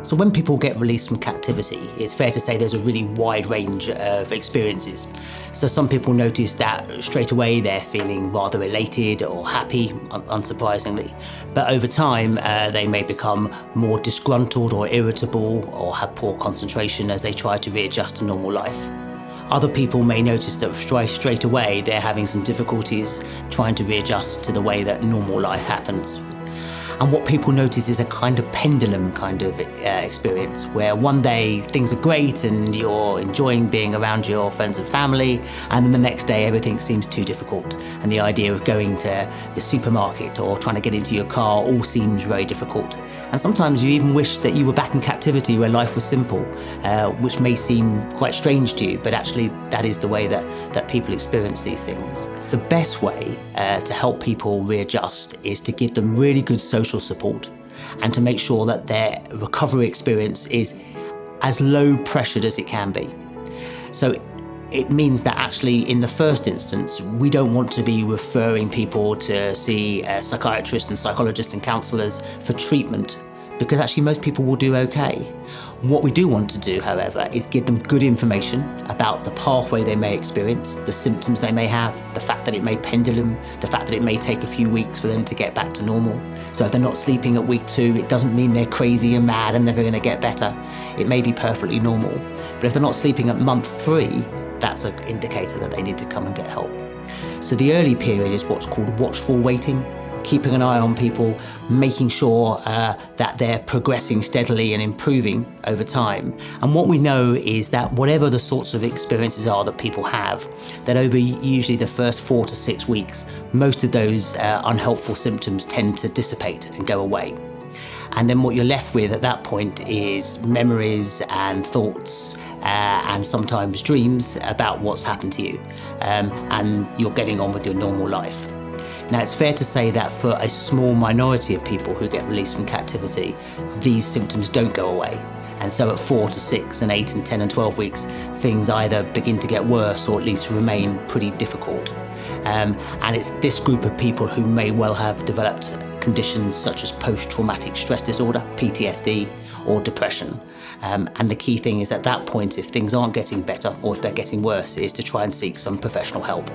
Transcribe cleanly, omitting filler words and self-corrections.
So when people get released from captivity, it's fair to say there's a really wide range of experiences. So some people notice that straight away they're feeling rather elated or happy, unsurprisingly. But over time, they may become more disgruntled or irritable or have poor concentration as they try to readjust to normal life. Other people may notice that straight away they're having some difficulties trying to readjust to the way that normal life happens. And what people notice is a kind of pendulum kind of experience, where one day things are great and you're enjoying being around your friends and family, and then the next day everything seems too difficult. And the idea of going to the supermarket or trying to get into your car all seems very difficult. And sometimes you even wish that you were back in captivity where life was simple, which may seem quite strange to you, but actually that is the way that people experience these things. The best way to help people readjust is to give them really good social support and to make sure that their recovery experience is as low pressured as it can be. So it means that actually in the first instance, we don't want to be referring people to see psychiatrists and psychologists and counsellors for treatment, because actually most people will do okay. What we do want to do, however, is give them good information about the pathway they may experience, the symptoms they may have, the fact that it may pendulum, the fact that it may take a few weeks for them to get back to normal. So if they're not sleeping at week 2, it doesn't mean they're crazy and mad and never going to get better. It may be perfectly normal. But if they're not sleeping at month 3, that's an indicator that they need to come and get help. So the early period is what's called watchful waiting, keeping an eye on people, making sure that they're progressing steadily and improving over time. And what we know is that whatever the sorts of experiences are that people have, that over usually the first 4 to 6 weeks, most of those unhelpful symptoms tend to dissipate and go away. And then what you're left with at that point is memories and thoughts and sometimes dreams about what's happened to you, and you're getting on with your normal life. Now, it's fair to say that for a small minority of people who get released from captivity, these symptoms don't go away. And so at 4 to 6 and 8 and 10 and 12 weeks, things either begin to get worse or at least remain pretty difficult. And it's this group of people who may well have developed conditions such as post-traumatic stress disorder, PTSD, or depression. And the key thing is at that point, if things aren't getting better or if they're getting worse, is to try and seek some professional help.